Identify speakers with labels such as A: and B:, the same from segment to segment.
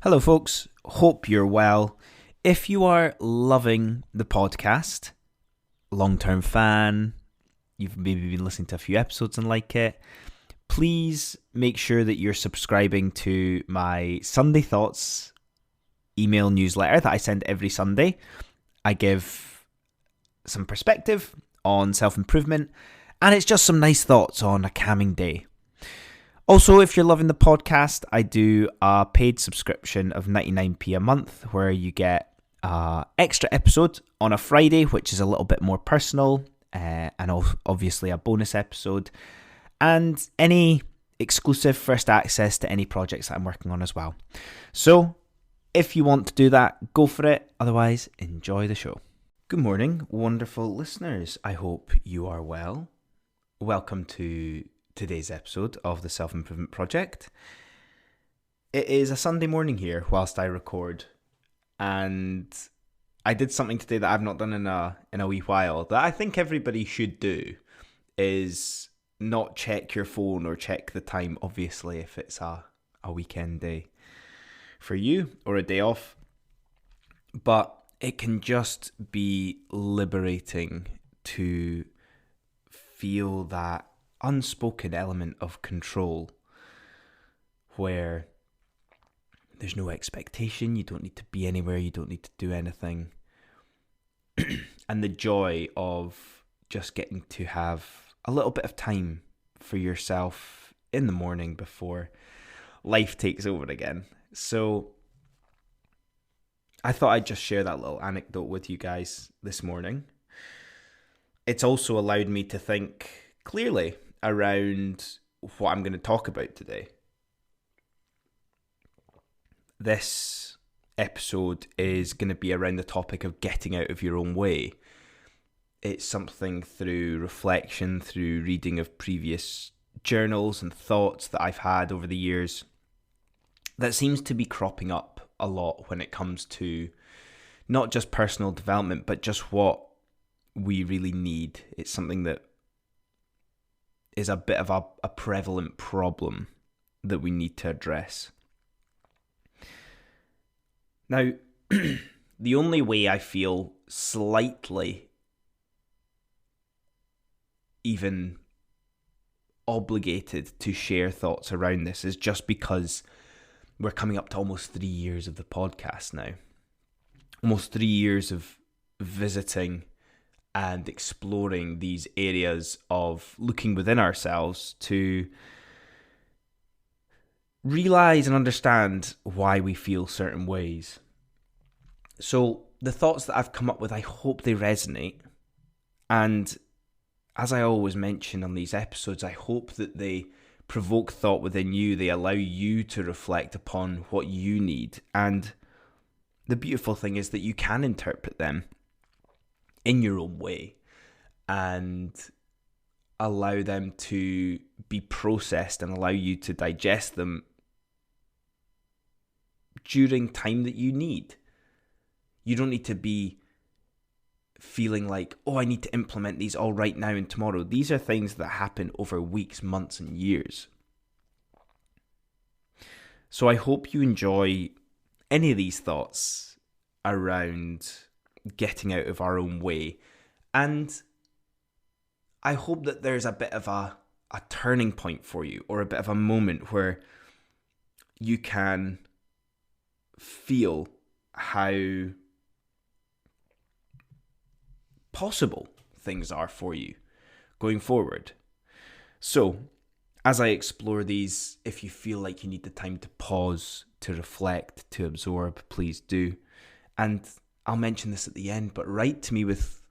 A: Hello, folks. Hope you're well. If you are loving the podcast, long-term fan, you've maybe been listening to a few episodes and like it, please make sure that you're subscribing to my Sunday Thoughts email newsletter that I send every Sunday. I give some perspective on self-improvement, and it's just some nice thoughts on a calming day. Also, if you're loving the podcast, I do a paid subscription of 99p a month where you get an extra episode on a Friday, which is a little bit more personal, and obviously a bonus episode, and any exclusive first access to any projects that I'm working on as well. So, if you want to do that, go for it. Otherwise, enjoy the show. Good morning, wonderful listeners. I hope you are well. Welcome to today's episode of the Self-Improvement Project. It is a Sunday morning here whilst I record, and I did something today that I've not done in a wee while that I think everybody should do, is not check your phone or check the time, obviously, if it's a weekend day for you or a day off. But it can just be liberating to feel that unspoken element of control where there's no expectation, you don't need to be anywhere, you don't need to do anything. And the joy of just getting to have a little bit of time for yourself in the morning before life takes over again. So I thought I'd just share that little anecdote with you guys this morning. It's also allowed me to think clearly around what I'm going to talk about today. This episode is going to be around the topic of getting out of your own way. It's something through reflection, through reading of previous journals and thoughts that I've had over the years that seems to be cropping up a lot when it comes to not just personal development, but just what we really need. It's something that is a bit of a prevalent problem that we need to address. Now, the only way I feel slightly even obligated to share thoughts around this is just because we're coming up to almost 3 years of the podcast now. Almost 3 years of visiting and exploring these areas of looking within ourselves to realize and understand why we feel certain ways. So the thoughts that I've come up with, I hope they resonate. And as I always mention on these episodes, I hope that they provoke thought within you. They allow you to reflect upon what you need. And the beautiful thing is that you can interpret them in your own way and allow them to be processed and allow you to digest them during time that you need. You don't need to be feeling like, oh, I need to implement these all right now and tomorrow. These are things that happen over weeks, months, and years. So I hope you enjoy any of these thoughts around getting out of our own way. And I hope that there's a bit of a turning point for you, or a bit of a moment where you can feel how possible things are for you going forward. So, as I explore these, if you feel like you need the time to pause, to reflect, to absorb, please do. And I'll mention this at the end, but write to me with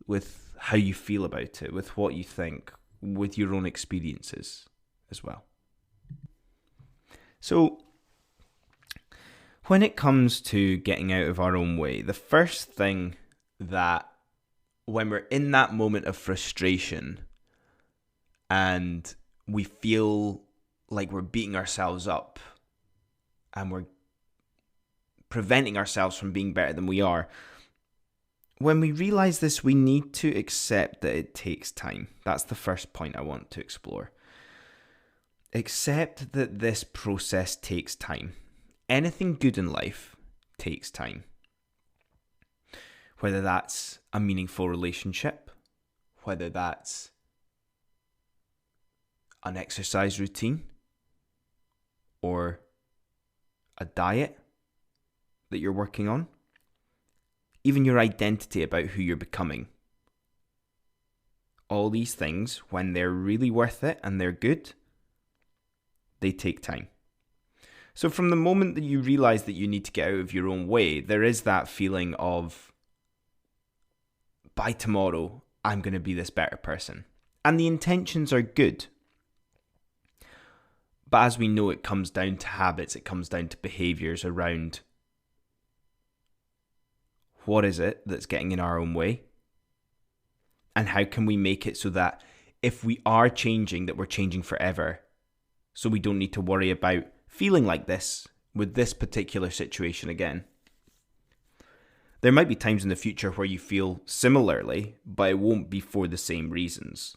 A: how you feel about it, with what you think, with your own experiences as well. So, when it comes to getting out of our own way, the first thing that, when we're in that moment of frustration and we feel like we're beating ourselves up and we're preventing ourselves from being better than we are, when we realize this, we need to accept that it takes time. That's the first point I want to explore. Accept that this process takes time. anything good in life takes time. Whether that's a meaningful relationship, whether that's an exercise routine, or a diet that you're working on, even your identity about who you're becoming. All these things, when they're really worth it and they're good, they take time. So from the moment that you realize that you need to get out of your own way, there is that feeling of, by tomorrow, I'm going to be this better person. And the intentions are good. But as we know, it comes down to habits, it comes down to behaviours around what is it that's getting in our own way? And how can we make it so that if we are changing, that we're changing forever? So we don't need to worry about feeling like this with this particular situation again. There might be times in the future where you feel similarly, but it won't be for the same reasons.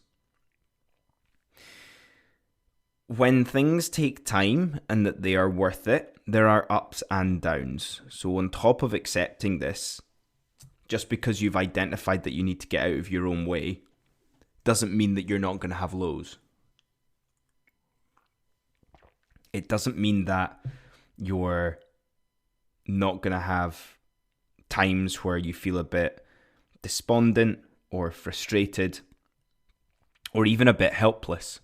A: When things take time and that they are worth it, there are ups and downs. So on top of accepting this, just because you've identified that you need to get out of your own way, doesn't mean that you're not going to have lows. It doesn't mean that you're not going to have times where you feel a bit despondent or frustrated or even a bit helpless.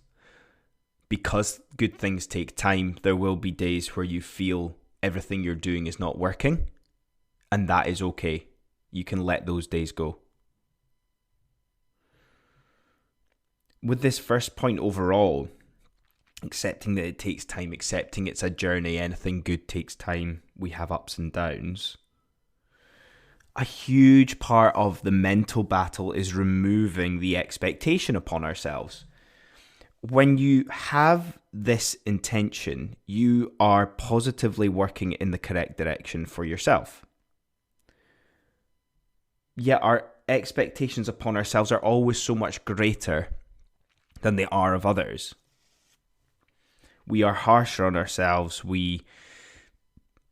A: Because good things take time, there will be days where you feel everything you're doing is not working, and that is okay. You can let those days go. With this first point overall, accepting that it takes time, accepting it's a journey, anything good takes time, we have ups and downs. A huge part of the mental battle is removing the expectation upon ourselves. When you have this intention, you are positively working in the correct direction for yourself. Yet our expectations upon ourselves are always so much greater than they are of others. We are harsher on ourselves. We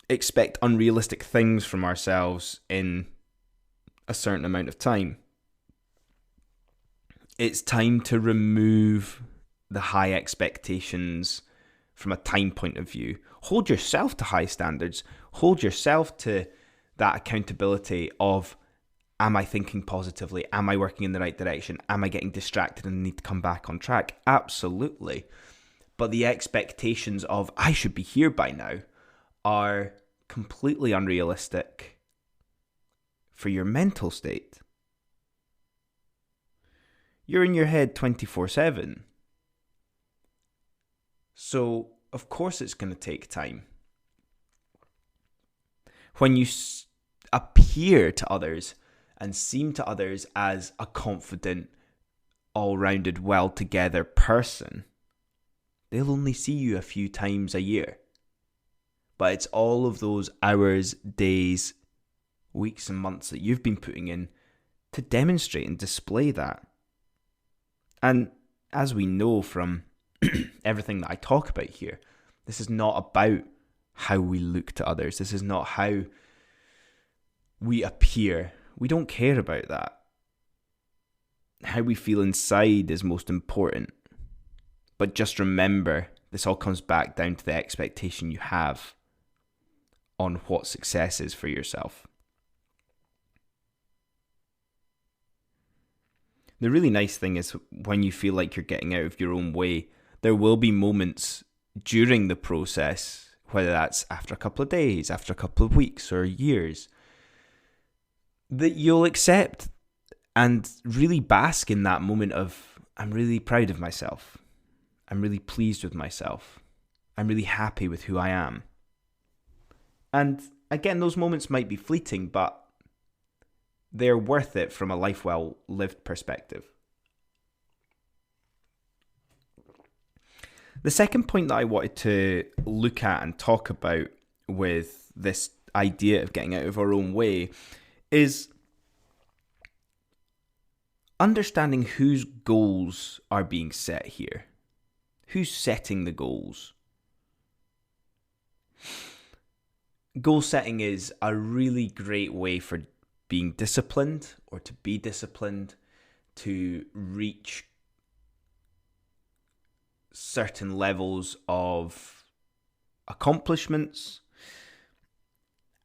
A: expect unrealistic things from ourselves in a certain amount of time. It's time to remove the high expectations from a time point of view. Hold yourself to high standards. Hold yourself to that accountability of, am I thinking positively? Am I working in the right direction? Am I getting distracted and need to come back on track? Absolutely. But the expectations of, I should be here by now, are completely unrealistic for your mental state. You're in your head 24/7. So, of course it's going to take time. When you appear to others and seem to others as a confident, all-rounded, well-together person, they'll only see you a few times a year. But it's all of those hours, days, weeks and months that you've been putting in to demonstrate and display that. And as we know from everything that I talk about here, this is not about how we look to others. This is not how we appear. We don't care about that. How we feel inside is most important. But just remember, this all comes back down to the expectation you have on what success is for yourself. The really nice thing is when you feel like you're getting out of your own way, there will be moments during the process, whether that's after a couple of days, after a couple of weeks or years, that you'll accept and really bask in that moment of, I'm really proud of myself. I'm really pleased with myself. I'm really happy with who I am. And again, those moments might be fleeting, but they're worth it from a life well lived perspective. The second point that I wanted to look at and talk about with this idea of getting out of our own way is understanding whose goals are being set here. Who's setting the goals? Goal setting is a really great way for being disciplined or to be disciplined, to reach certain levels of accomplishments,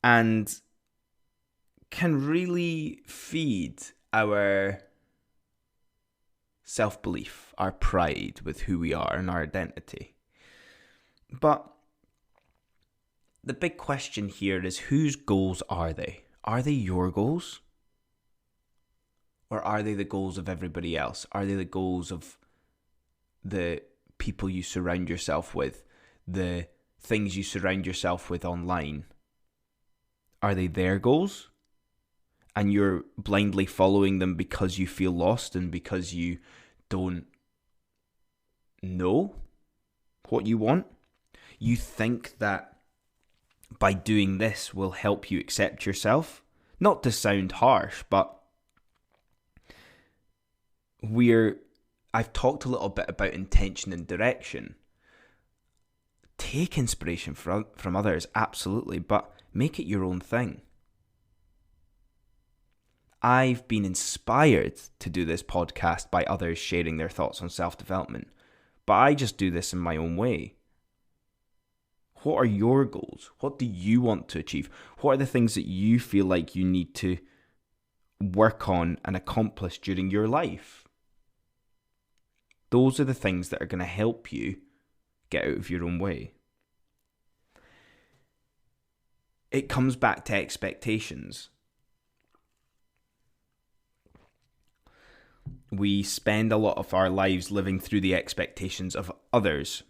A: and can really feed our self-belief, our pride with who we are and our identity. But the big question here is, whose goals are they? Are they your goals? Or are they the goals of everybody else? Are they the goals of the people you surround yourself with, the things you surround yourself with online? Are they their goals? And you're blindly following them because you feel lost and because you don't know what you want? You think that by doing this will help you accept yourself? Not to sound harsh, but I've talked a little bit about intention and direction. Take inspiration from others, absolutely, but make it your own thing. I've been inspired to do this podcast by others sharing their thoughts on self-development, but I just do this in my own way. What are your goals? What do you want to achieve? What are the things that you feel like you need to work on and accomplish during your life? Those are the things that are going to help you get out of your own way. It comes back to expectations. We spend a lot of our lives living through the expectations of others.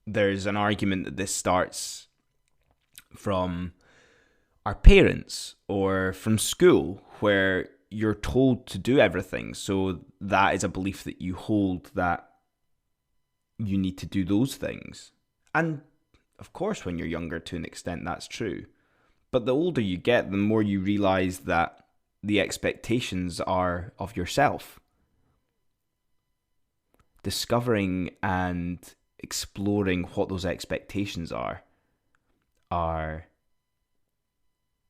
A: There's an argument that this starts from our parents or from school, where you're told to do everything. So that is a belief that you hold, that you need to do those things. And of course, when you're younger, to an extent, that's true. But the older you get, the more you realize that the expectations are of yourself. Discovering and exploring what those expectations are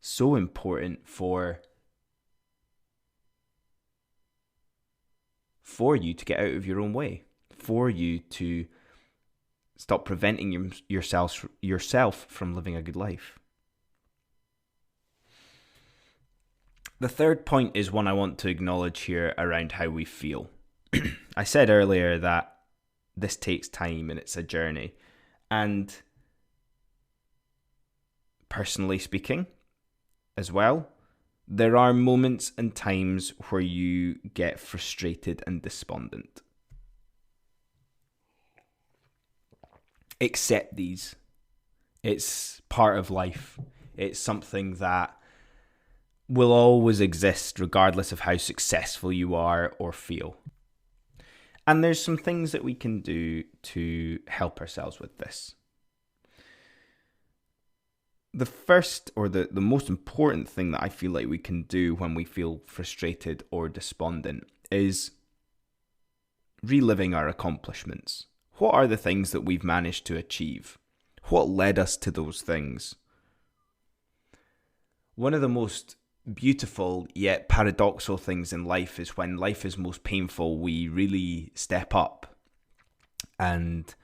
A: so important for you to get out of your own way, for you to stop preventing yourself from living a good life. The third point is one I want to acknowledge here around how we feel. I said earlier that this takes time and it's a journey. And personally speaking, as well, there are moments and times where you get frustrated and despondent. Accept these. It's part of life. It's something that will always exist regardless of how successful you are or feel. And there's some things that we can do to help ourselves with this. The first, or the most important thing that I feel like we can do when we feel frustrated or despondent, is reliving our accomplishments. What are the things that we've managed to achieve? What led us to those things? One of the most beautiful yet paradoxical things in life is when life is most painful, we really step up and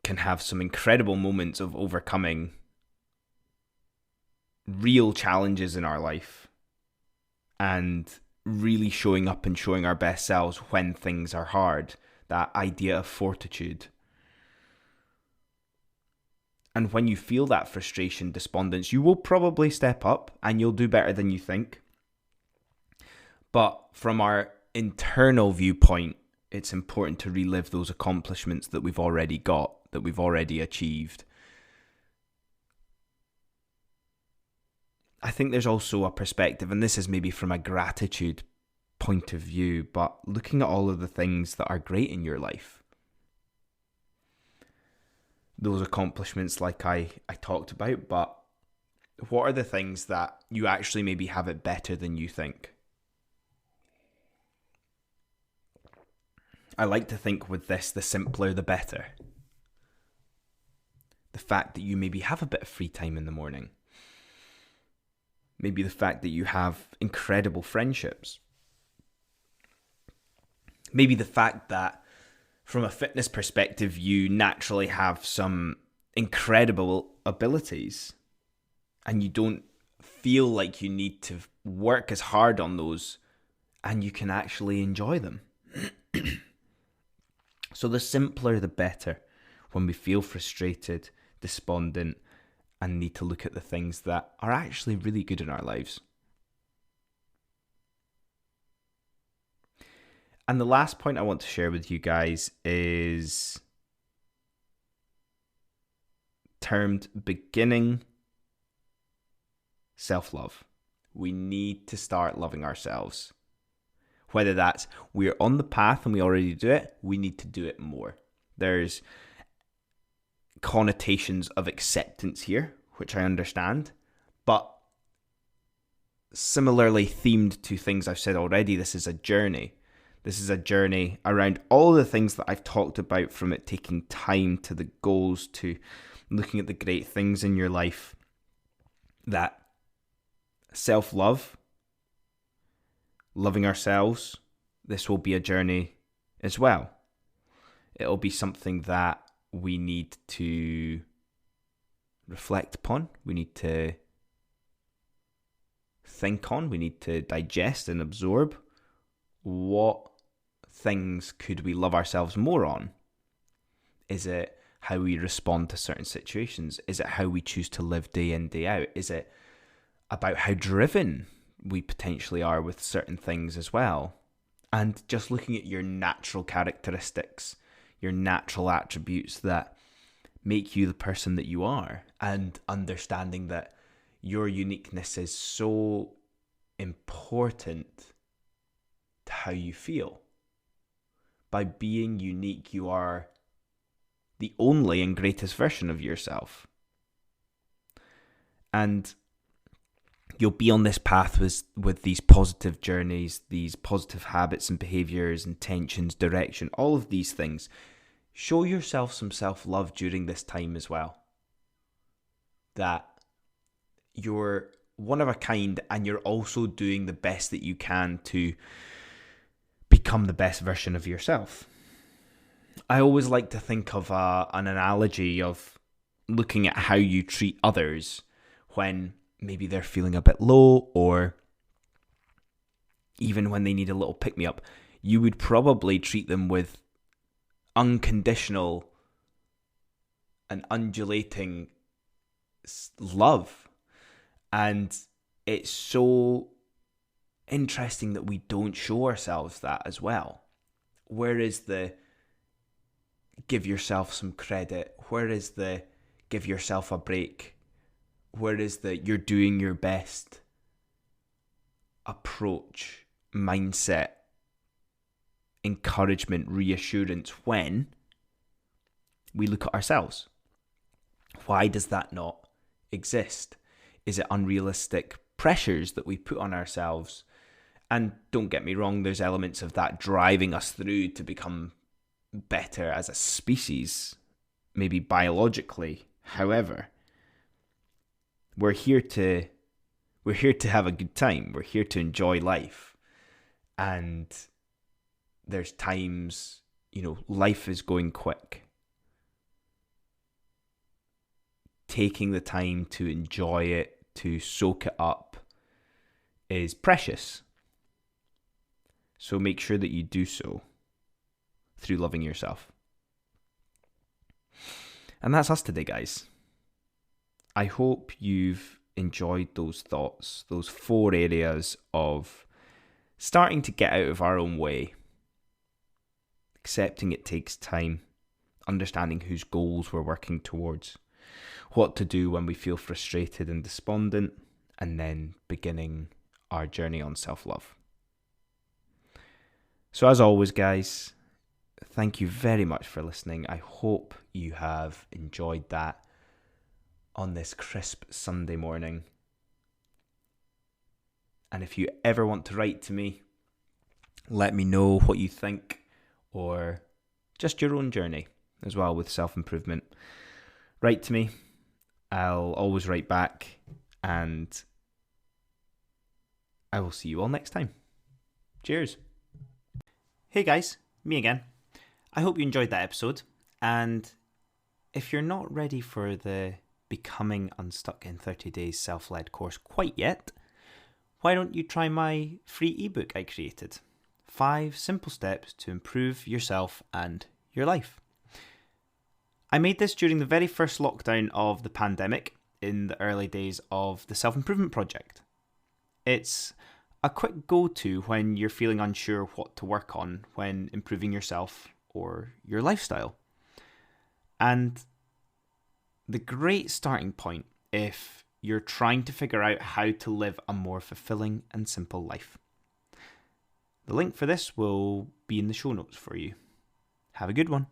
A: can have some incredible moments of overcoming real challenges in our life and really showing up and showing our best selves when things are hard. That idea of fortitude. And when you feel that frustration, despondence, you will probably step up and you'll do better than you think. But from our internal viewpoint, it's important to relive those accomplishments that we've already got, that we've already achieved. I think there's also a perspective, and this is maybe from a gratitude point of view, but looking at all of the things that are great in your life. Those accomplishments like I talked about, but what are the things that you actually maybe have it better than you think? I like to think with this, the simpler the better. The the fact that you maybe have a bit of free time in the morning. Maybe the fact that you have incredible friendships. Maybe the fact that from a fitness perspective, you naturally have some incredible abilities and you don't feel like you need to work as hard on those and you can actually enjoy them. So the simpler the better when we feel frustrated, despondent, and need to look at the things that are actually really good in our lives. And the last point I want to share with you guys is termed beginning self-love. We need to start loving ourselves. Whether that's we're on the path and we already do it, we need to do it more. There's connotations of acceptance here, which I understand, but similarly themed to things I've said already, this is a journey. This is a journey around all the things that I've talked about, from it taking time to the goals to looking at the great things in your life. That self-love, loving ourselves, this will be a journey as well. It'll be something that we need to reflect upon, we need to think on, we need to digest and absorb. What things could we love ourselves more on? Is it how we respond to certain situations? Is it how we choose to live day in, day out? Is it about how driven we potentially are with certain things as well? And just looking at your natural characteristics, your natural attributes that make you the person that you are, and understanding that your uniqueness is so important to how you feel. By being unique, you are the only and greatest version of yourself. And you'll be on this path with these positive journeys, these positive habits and behaviors, intentions, direction, all of these things. Show yourself some self-love during this time as well. That you're one of a kind and you're also doing the best that you can to become the best version of yourself. I always like to think of an analogy of looking at how you treat others when maybe they're feeling a bit low, or even when they need a little pick-me-up. You would probably treat them with unconditional and undulating love. And it's so interesting that we don't show ourselves that as well. Where is the give yourself some credit? Where is the give yourself a break? Where is the you're doing your best approach, mindset, encouragement, reassurance when we look at ourselves? Why does that not exist? Is it unrealistic pressures that we put on ourselves? And don't get me wrong, there's elements of that driving us through to become better as a species, maybe biologically. However, we're here to have a good time. We're here to enjoy life. And there's times, life is going quick. Taking the time to enjoy it, to soak it up, is precious. So make sure that you do so through loving yourself. And that's us today, guys. I hope you've enjoyed those thoughts, those 4 areas of starting to get out of our own way, accepting it takes time, understanding whose goals we're working towards, what to do when we feel frustrated and despondent, and then beginning our journey on self-love. So as always, guys, thank you very much for listening. I hope you have enjoyed that on this crisp Sunday morning. And if you ever want to write to me, let me know what you think, or just your own journey as well with self-improvement. write to me. I'll always write back, and I will see you all next time. Cheers. Hey guys, me again. I hope you enjoyed that episode, and if you're not ready for the Becoming Unstuck in 30 Days self-led course quite yet, why don't you try my free ebook I created? 5 simple steps to improve yourself and your life. I made this during the very first lockdown of the pandemic in the early days of the self-improvement project. It's a quick go-to when you're feeling unsure what to work on when improving yourself or your lifestyle. And the great starting point if you're trying to figure out how to live a more fulfilling and simple life. The link for this will be in the show notes for you. Have a good one.